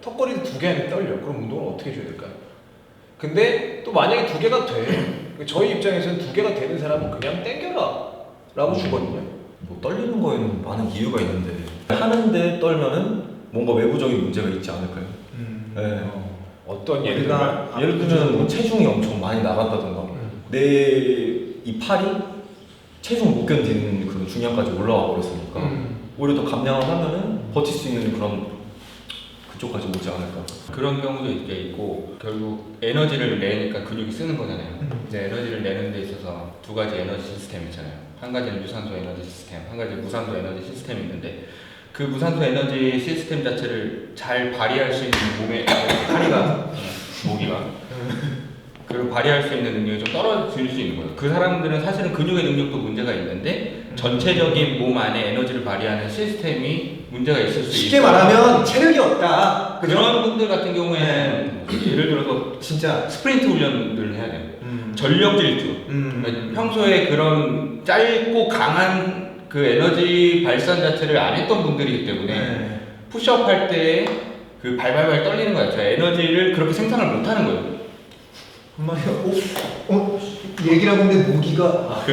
턱걸이도 2개는 떨려. 그럼 운동을 어떻게 해줘야 될까요? 근데 또 만약에 2개가 돼. 저희 입장에서는 2개가 되는 사람은 그냥 땡겨라 라고 주거든요. 뭐 떨리는 거에는 많은 이유가 있는데 하는데 떨면은 뭔가 외부적인 문제가 있지 않을까요? 네. 어떤 예를 들면 예를 들면 뭐 체중이 엄청 많이 나간다던가 내 이 팔이 체중 못 견디는 그런 중량까지 올라와 버렸으니까 오히려 더 감량을 하면은 버틸 수 있는 그런 그쪽까지 오지 않을까. 그런 경우도 이제 있고 결국 에너지를 내니까 근육이 쓰는 거잖아요. 이제 에너지를 내는 데 있어서 2가지 에너지 시스템이 있잖아요. 한 가지는 유산소 에너지 시스템, 한 가지는 무산소 에너지 시스템이 있는데 그 무산소 에너지 시스템 자체를 잘 발휘할 수 있는 몸의 다리가 모기가 그걸 발휘할 수 있는 능력이 좀 떨어질 수 있는 거예요. 그 사람들은 사실은 근육의 능력도 문제가 있는데 전체적인 몸 안에 에너지를 발휘하는 시스템이 문제가 있을 수 있어요. 쉽게 말하면 체력이 없다. 그런 분들 같은 경우에는 예를 들어서 진짜 스프린트 훈련을 해야 돼요. 전력 질주. 그러니까 평소에 그런 짧고 강한 그 에너지 발산 자체를 안 했던 분들이기 때문에 푸시업 할 때 그 발발발 떨리는 거야. 에너지를 그렇게 생산을 못 하는 거예요. 한마디로 얘기를 하고 있는데 모기가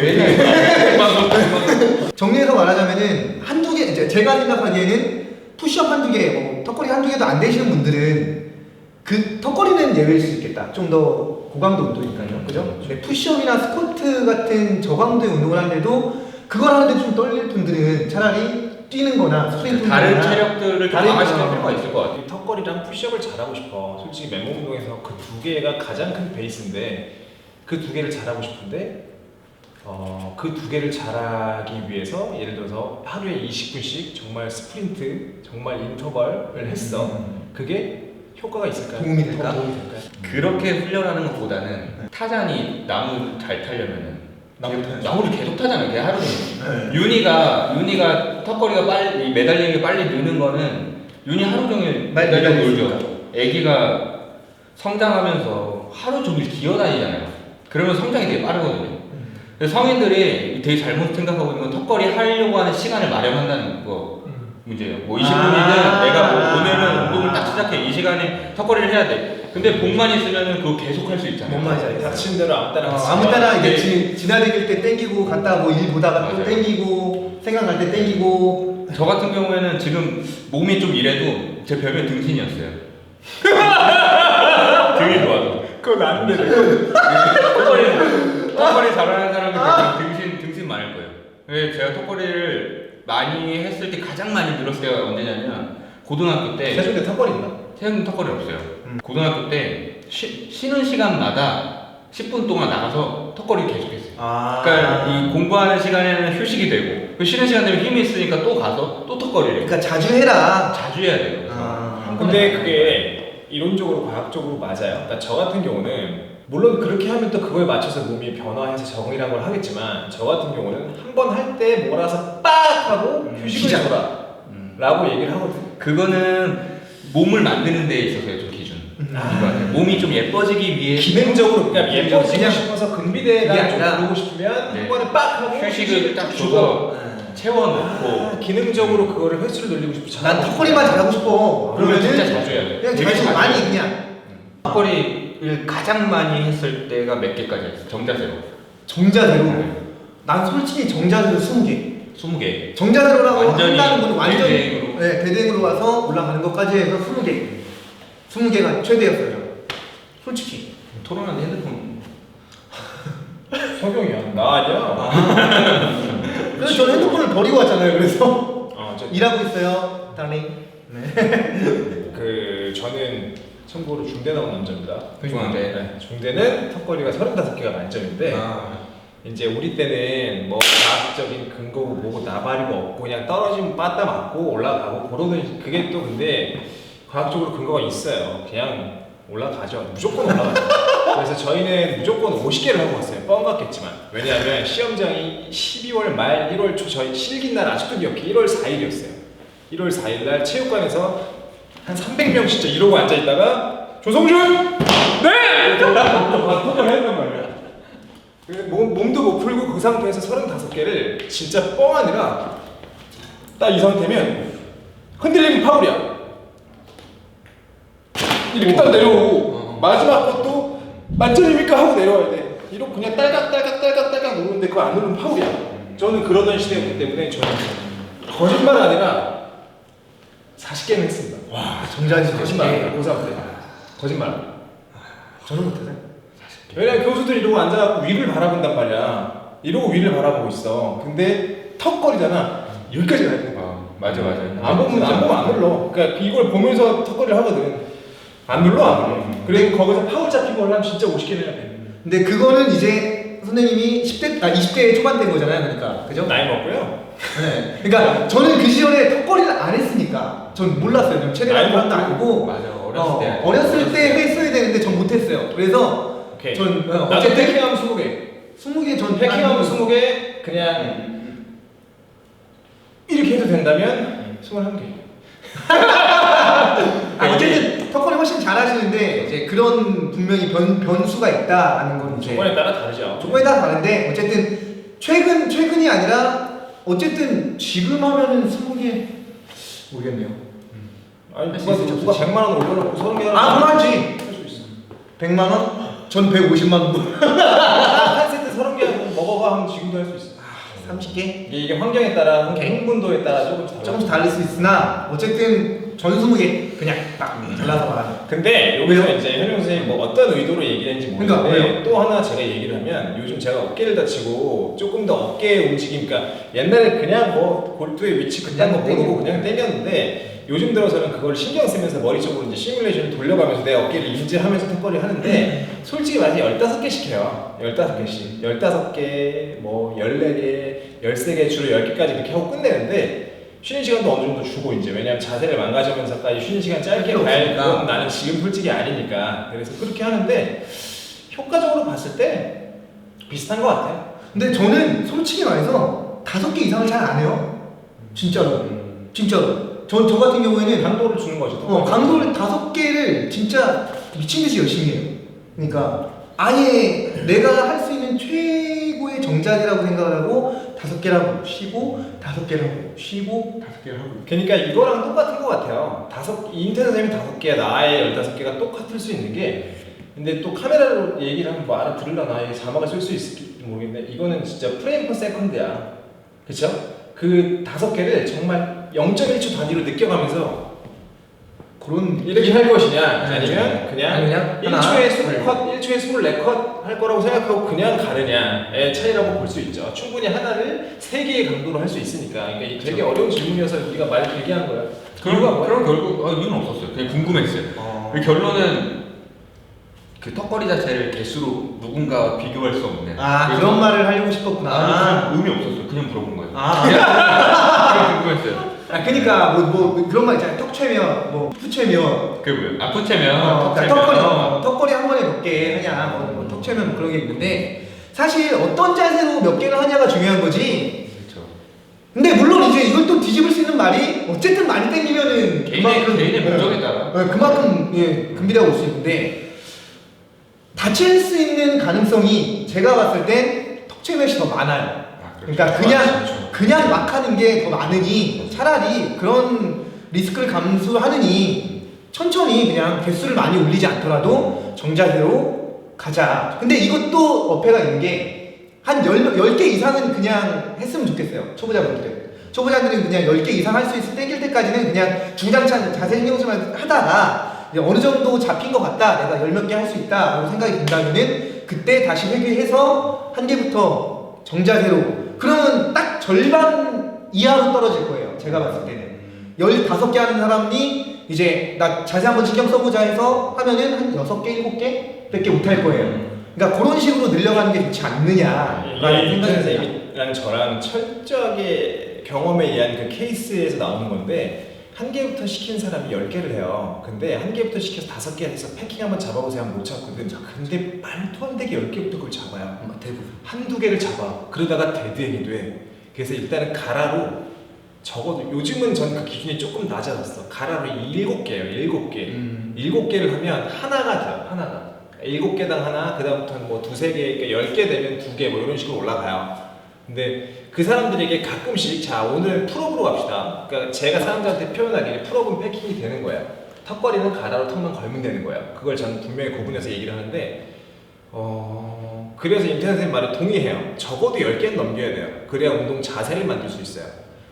정리해서 말하자면은 한두 개, 이제 제가 생각하기에는 푸시업 한두 개, 뭐 턱걸이 한두 개도 안 되시는 분들은 그 턱걸이는 예외일 수 있겠다. 좀 더 고강도 운동이니까요. 그죠? 근데 푸시업이나 스쿼트 같은 저강도의 운동을 하는데도 그걸 하는데 좀 떨릴 분들은 차라리 뛰는 거나 스프린트 다른 체력들을 좀 강화시키는 필요가 있을 것 같아요. 이 턱걸이랑 푸시업을 잘하고 싶어. 솔직히 맨몸 운동에서 그 2개가 가장 큰 베이스인데 그 2개를 잘하고 싶은데 그 2개를 잘하기 위해서 예를 들어서 하루에 20분씩 정말 스프린트, 정말 인터벌을 했어. 그게 효과가 있을까요? 도움이 될까? 도움이 될까요? 그렇게 훈련하는 것보다는 타잔이 나무 잘 타려면은 나무를 계속 타잖아요. 그냥 하루 종일. 윤희가 턱걸이가 빨리 매달리는 게 빨리 느는 거는 윤희 하루 종일 매달려 놀죠. 애기가 성장하면서 하루 종일 기어다니잖아요. 그러면 성장이 되게 빠르거든요. 근데 성인들이 되게 잘못 생각하고 있는 건 턱걸이 하려고 하는 시간을 마련한다는 거 문제예요. 뭐 20분이든 내가 뭐 오늘은 운동을 딱 시작해 이 시간에 턱걸이를 해야 돼. 근데 복만 있으면은 그거 계속 할 수 있잖아요. 뭔 말인지 알겠어. 닥치는 대로 아무 때나 아무 때나 이제 지나다닐 때 땡기고 갔다 뭐 일 보다가 또 맞아요. 땡기고 생각날 때 땡기고. 저 같은 경우에는 지금 몸이 좀 이래도 제 별명 등신이었어요. 등이 좋아서. 그거 나는데 턱걸이 잘하는 사람들 등신 많을 거예요. 왜 제가 턱걸이를 많이 했을 때 가장 많이 늘었을 때가 언제냐면 고등학교 때. 세종대 턱걸이 있나? 세종 턱걸이 없어요. 고등학교 때 쉬는 시간마다 10분 동안 나가서 턱걸이 계속했어요. 그러니까 이 공부하는 시간에는 휴식이 되고 그 쉬는 시간 되면 힘이 있으니까 또 가서 또 턱걸이를. 그러니까 자주 해라. 자주 해야 돼요. 그래서 근데 그게 이론적으로 과학적으로 맞아요. 그러니까 저 같은 경우는 물론 그렇게 하면 또 그거에 맞춰서 몸이 변화해서 적응이라는 걸 하겠지만 저 같은 경우는 한 번 할 때 몰아서 빡 하고 휴식을 줘라 라고 얘기를 하거든요. 그거는 몸을 만드는 데 있어서의 좀 기준. 몸이 좀 예뻐지기 위해 기능적으로 그냥 예뻐지고 그냥 싶어서 근비대에다 그게 좀 아니라 누르고 싶으면 네. 한 번에 빡 하고 휴식을 딱 줘서 채워놓고. 기능적으로 그거를 횟수를 늘리고 싶어. 난 턱걸이만 잘하고 싶어. 그러면 진짜 그러면은 자주 해야 돼. 그냥 되게 자주 자주 많이 해야 돼. 그냥 턱걸이를 가장 많이 했을 때가 몇 개까지 했어? 정자세로. 정자세로. 난 솔직히 정자세로 20개. 20개. 정자세로라고 완전히 한다는 건 완전 대대행으로? 네, 대대행으로 와서 올라가는 것까지 해서 20개. 20개가 최대였어요. 솔직히. 토론하는데 핸드폰. 석용이야. 나 아니야. 그래서 저는 핸드폰을 버리고 왔잖아요. 그래서 저 일하고 있어요, 달링. 저는 참고로 중대 나온 남자입니다. 중앙대. 네. 중대는 턱걸이가 35개가 만점인데 이제 우리 때는 뭐 과학적인 근거고 뭐고 나발이고 없고 그냥 떨어지면 빠따 맞고 올라가고 그러는 그게 또 근데 과학적으로 근거가 있어요. 그냥 올라가죠. 무조건 올라가죠. 그래서 저희는 무조건 50개를 하고 갔어요. 뻥 같겠지만. 왜냐하면 시험장이 12월 말 1월 초 저희 실긴 날 아직도 기억해. 1월 4일이었어요. 1월 4일 날 체육관에서 한 300명 진짜 이러고 앉아있다가 조성준! 네! 턱을 했단 말이야. 몸도 못 풀고 그 상태에서 35개를 진짜 뻥 아니라 딱 이 상태면 흔들리면 파울이야. 이렇게 딱 내려오고 마지막 것도 만점입니까 하고 내려와야 돼. 이러고 그냥 딸깍 누르는데 그거 안 누르면 파울이야. 저는 그러던 시대였기 때문에 저는 거짓말 아니라 40개는 했습니다. 와 정자지 거짓말 아니라 고3 때 거짓말. 저는 못해서. 왜냐면 교수들이 이러고 앉아갖고 위를 바라본단 말이야. 이러고 위를 바라보고 있어. 근데 턱걸이잖아. 여기까지 가야 돼. 맞아. 안 보면 안 눌러. 그러니까 이걸 보면서 턱걸이를 하거든. 안 눌러. 그래서 거기서 파울 잡히고 하려면 진짜 50개 내야 돼. 근데 그거는 이제 선생님이 20대 초반대인 거잖아요, 그러니까 그죠? 나이 먹고요. 네. 그러니까 저는 그 시절에 턱걸이를 안 했으니까 전 몰랐어요. 체대라는 사람도 아니고 맞아. 어렸을 때. 어렸을 때 했어야 되는데 전 못했어요. 그래서 오케이. 전 나도 어쨌든 패킹하면 20개. 20개 전 패킹하면 20개 그냥 이렇게 해도 된다면 21개. 어쨌든 턱걸이 훨씬 잘하시는데 이제 그런 분명히 변수가 있다라는 건 이제 조건에 따라 다르죠. 조건에 따라 다른데 어쨌든 최근이 아니라 어쨌든 지금 하면은 20개 모르겠네요. 아니 할수 누가 있을지 누가 100만 원 올려놓고 30개 그럼 하지. 할수 있어. 100만 원? 전 150만 원. 한 세트 30개 먹어봐 하면 지금도 할 수 있어. 30개? 이게 환경에 따라 오케이. 흥분도에 따라 조금씩 달라. 조금씩 다를 수 있으나 어쨌든 전 20개 그냥 딱 잘라서 말하는. 근데 여기서 이제 현용 선생님 뭐 어떤 의도로 얘기를 했는지 모르겠는데 그러니까 또 하나 제가 얘기를 하면 요즘 제가 어깨를 다치고 조금 더 어깨 움직임 그러니까 옛날에 그냥 뭐 골두의 위치 그냥 거 모르고 그냥 때렸는데 요즘 들어서는 그걸 신경 쓰면서 머리 쪽으로 이제 시뮬레이션을 돌려가면서 내 어깨를 인지하면서 턱걸이를 하는데 솔직히 말해서 15개씩 해요. 15개씩. 15개, 뭐 14개, 13개, 주로 10개까지 이렇게 하고 끝내는데 쉬는 시간도 어느 정도 주고 이제 왜냐면 자세를 망가지면서까지 쉬는 시간 짧게 갈 그건 나는 지금 솔직히 아니니까 그래서 그렇게 하는데 효과적으로 봤을 때 비슷한 것 같아요. 근데 저는 솔직히 말해서 5개 이상을 잘 안 해요. 진짜로. 진짜로. 저 같은 경우에는 강도를 주는 거죠. 강도를 5개를 진짜 미친 듯이 열심히 해요. 그러니까 아예 내가 할 수 있는 최고의 정작이라고 생각을 하고 5개라고 쉬고 5개라고 쉬고 5개를 하고. 그러니까 이거랑 똑같은 것 같아요. 인태 선생님이 5개야 나의 15개가 똑같을 수 있는 게 근데 또 카메라로 얘기를 하면 뭐 알아들으려나 이게 자막을 쓸 수 있을지 모르겠는데 이거는 진짜 프레임 퍼 세컨드야. 그쵸? 그 5개를 정말 0.1초 단위로 느껴가면서 그런 이렇게 할 것이냐 아니면 그냥 하나, 1초에 20컷, 1초에 24컷 할 거라고 생각하고 그냥 가느냐의 차이라고 볼 수 있죠. 충분히 하나를 3개의 강도로 할 수 있으니까 그러니까 이게 되게 어려운 질문이어서 우리가 말을 길게 한 거야. 그럼 결국 이유는 없었어요. 그냥 궁금했어요. 그 결론은 그 턱걸이 자체를 개수로 누군가와 비교할 수 없는. 그런 말을 하려고 싶었구나. 의미 없었어요. 그냥 물어본 거예요. 그냥 궁금했어요. 그러니까 뭐 그런 말 있잖아요. 턱채며 뭐 푸채며 그 뭐야? 아프체면 턱걸이 한 번에 몇 개 하냐 뭐 턱채며 뭐 그런 게 있는데 사실 어떤 자세로 몇 개를 하냐가 중요한 거지. 그렇죠. 근데 물론 이제 이걸 또 뒤집을 수 있는 말이 어쨌든 많이 땡기면은 개인의 목적에 따라. 그만큼 금비라고 볼 수 있는데 다칠 수 있는 가능성이 제가 봤을 땐 턱채몇이 더 많아요. 그러니까 그냥 막 하는 게 더 많으니 차라리 그런 리스크를 감수하느니 천천히 그냥 개수를 많이 올리지 않더라도 정자세로 가자. 근데 이것도 어폐가 있는 게 한 10개 이상은 그냥 했으면 좋겠어요. 초보자들은 그냥 10개 이상 할 수 있을 땡길 때까지는 그냥 중장찬 자세 신경 쓰면 하다가 이제 어느 정도 잡힌 것 같다. 내가 10몇 개 할 수 있다. 라고 생각이 든다면은 그때 다시 회귀해서 한 개부터 정자세로 그러면 딱 절반 이하로 떨어질 거예요. 제가 봤을 때는 15개 하는 사람이 이제 나 자세 한번 신경 써보자 해서 하면은 한 6개, 7개 밖에 못 할 거예요. 그러니까 그런 식으로 늘려가는 게 좋지 않느냐라는 생각이 선생님이랑 저랑 철저하게 경험에 의한 그 케이스에서 나오는 건데 한 개부터 시킨 사람이 10개를 해요. 근데 한 개부터 시켜서 5개 해서 패킹 한번 잡아보세요 하면 못 잡거든. 근데 말도 안 되게 10개부터 그걸 잡아요. 대부분 한두 개를 잡아. 그러다가 데드행이 돼. 그래서 일단은 가라로 적어도 요즘은 전 그 기준이 조금 낮아졌어. 가라로 7개예요. 7개. 7개를 하면 하나가 돼요. 하나가. 7개당 하나, 그 다음부터는 뭐 2-3개, 그러니까 10개 되면 2개 뭐 이런 식으로 올라가요. 근데 그 사람들에게 가끔씩 자 오늘 풀업으로 갑시다. 그러니까 제가 사람들한테 표현하기에 풀업은 패킹이 되는 거예요. 턱걸이는 가다로 턱만 걸면 되는 거예요. 그걸 저는 분명히 구분해서 얘기를 하는데 그래서 임태 선생님 말에 동의해요. 적어도 10개는 넘겨야 돼요. 그래야 운동 자세를 만들 수 있어요.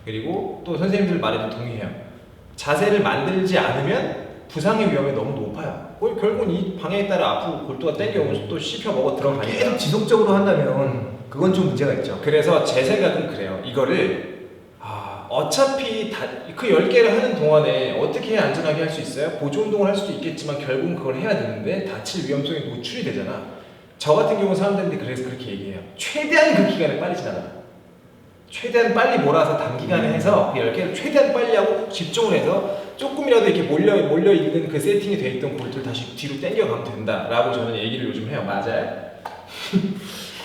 그리고 또 선생님들 말에도 동의해요. 자세를 만들지 않으면 부상의 위험이 너무 높아요. 결국은 이 방향에 따라 앞으로 골두가 땡겨오면 또 씹혀 먹어 들어가니까. 계속 지속적으로 한다면 그건 좀 문제가 있죠. 그래서 제 생각은 그래요. 이거를 어차피 그 10개를 하는 동안에 어떻게 해야 안전하게 할 수 있어요? 보조 운동을 할 수도 있겠지만 결국은 그걸 해야 되는데 다칠 위험성이 노출이 되잖아. 저 같은 경우 사람들한테 그래서 그렇게 얘기해요. 최대한 그 기간에 빨리 지나가. 최대한 빨리 몰아서 단기간에 해서 그 10개를 최대한 빨리 하고 집중을 해서 조금이라도 이렇게 몰려 있는 그 세팅이 돼 있던 골을 다시 뒤로 당겨가면 된다라고 저는 얘기를 요즘 해요. 맞아요?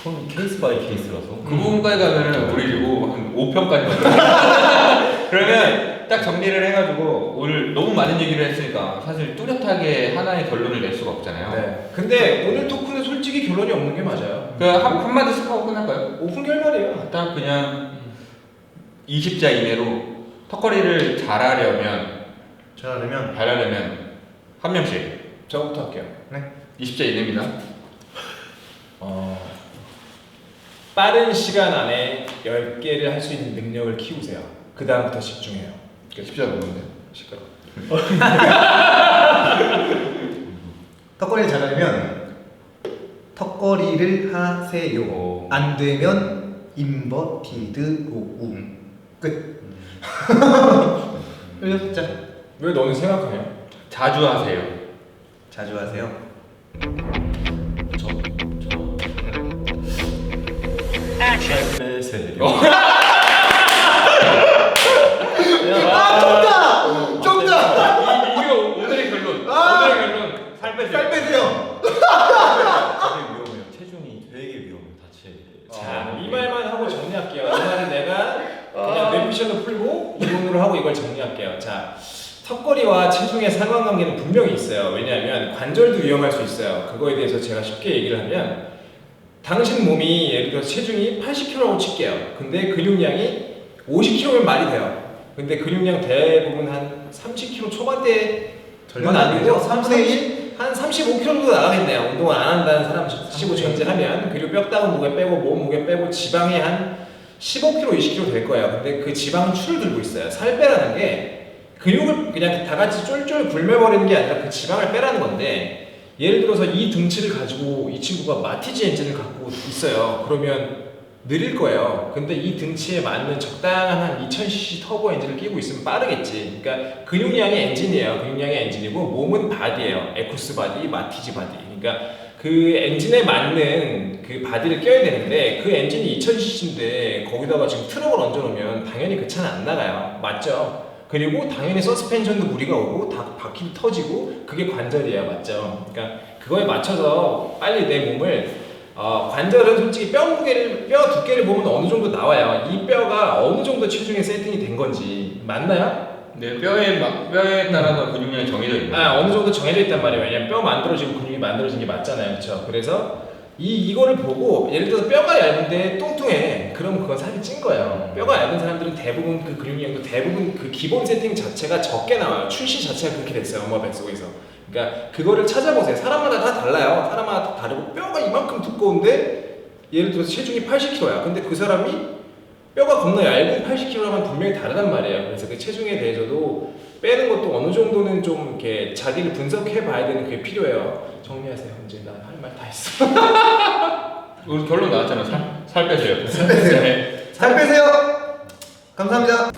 그건 케이스 바이 케이스라서. 그 부분까지 가면은 우리 이거 한 5편까지 그러면 딱 정리를 해가지고 오늘 너무 많은 얘기를 했으니까 사실 뚜렷하게 하나의 결론을 낼 수가 없잖아요. 네. 근데 오늘 토크는 솔직히 결론이 없는 게 맞아요. 그 한마디씩 하고 끝날까요? 5분 결말이에요. 딱 그냥 20자 이내로 턱걸이를 잘하려면 한 명씩 저부터 할게요. 네. 20자 이내입니다. 빠른 시간 안에 10개를 할 수 있는 능력을 키우세요. 그 다음부터 집중해요. 10자 누군데? 시끄러. 턱걸이를 잘하려면 턱걸이를 하세요. 안 되면 인버티드 오우. 끝. 자, 왜 너는 생각하냐? 자주 하세요. 자주 하세요. 빼세요. 정답! 이게 오늘의 결론. 오늘의 결론. 살 빼세요. 살 빼세요. 되게 위험해요. 체중이 되게 위험해요. 다치. 자, 이 말만 하고 정리할게요. 이 말은 내가 그냥 뇌피셜로 풀고 이론으로 하고 이걸 정리할게요. 자, 턱걸이와 체중의 상관관계는 분명히 있어요. 왜냐하면 관절도 위험할 수 있어요. 그거에 대해서 제가 쉽게 얘기를 하면 당신 몸이 예를 들어 체중이 80kg라고 칠게요. 근데 근육량이 50kg면 말이 돼요. 근데 근육량 대부분 한 30kg 초반대만 아니고 3분의 1? 한 35kg 정도 나가겠네요. 운동을 안 한다는 사람 치고 전제하면. 그리고 뼈다운 무게 빼고 몸 무게 빼고 지방이 한 15kg, 20kg 될 거예요. 근데 그 지방은 추를 들고 있어요. 살 빼라는 게 근육을 그냥 다 같이 쫄쫄 굶어버리는 게 아니라 그 지방을 빼라는 건데, 예를 들어서 이 등치를 가지고 이 친구가 마티지 엔진을 갖고 있어요. 그러면 느릴 거예요. 근데 이 등치에 맞는 적당한 한 2000cc 터보 엔진을 끼고 있으면 빠르겠지. 그러니까 근육량의 엔진이에요. 근육량의 엔진이고 몸은 바디예요. 에쿠스 바디, 마티지 바디. 그러니까 그 엔진에 맞는 그 바디를 껴야 되는데 그 엔진이 2000cc인데 거기다가 지금 트럭을 얹어놓으면 당연히 그 차는 안 나가요. 맞죠? 그리고 당연히 서스펜션도 무리가 오고 바퀴도 터지고 그게 관절이에요. 맞죠? 그러니까 그거에 맞춰서 빨리 내 몸을 관절은 솔직히 뼈 두께를 보면 어느 정도 나와요. 이 뼈가 어느 정도 체중에 세팅이 된 건지 맞나요? 네, 뼈에 따라서 근육량이 정해져 있나요? 어느 정도 정해져 있단 말이에요. 왜냐면 뼈 만들어지고 근육이 만들어진 게 맞잖아요. 그렇죠? 그래서 이거를 보고 예를 들어서 뼈가 얇은데 뚱뚱해. 그럼 그건 살이 찐 거예요. 뼈가 얇은 사람들은 대부분 그 근육량도 대부분 그 기본 세팅 자체가 적게 나와요. 출시 자체가 그렇게 됐어요. 엄마 뱃속에서. 그러니까 그거를 찾아보세요. 사람마다 다 달라요. 사람마다 다 다르고 뼈가 이만큼 두꺼운데 예를 들어서 체중이 80kg야. 근데 그 사람이 뼈가 겁나 얇은 80kg라면 분명히 다르단 말이에요. 그래서 그 체중에 대해서도 빼는 것도 어느 정도는 좀 이렇게 자기를 분석해 봐야 되는 게 필요해요. 정리하세요. 이제 나 할 말 다 했어. 우리 결론 나왔잖아. 살 빼세요. 살 빼세요. 네. 살 빼세요. 감사합니다.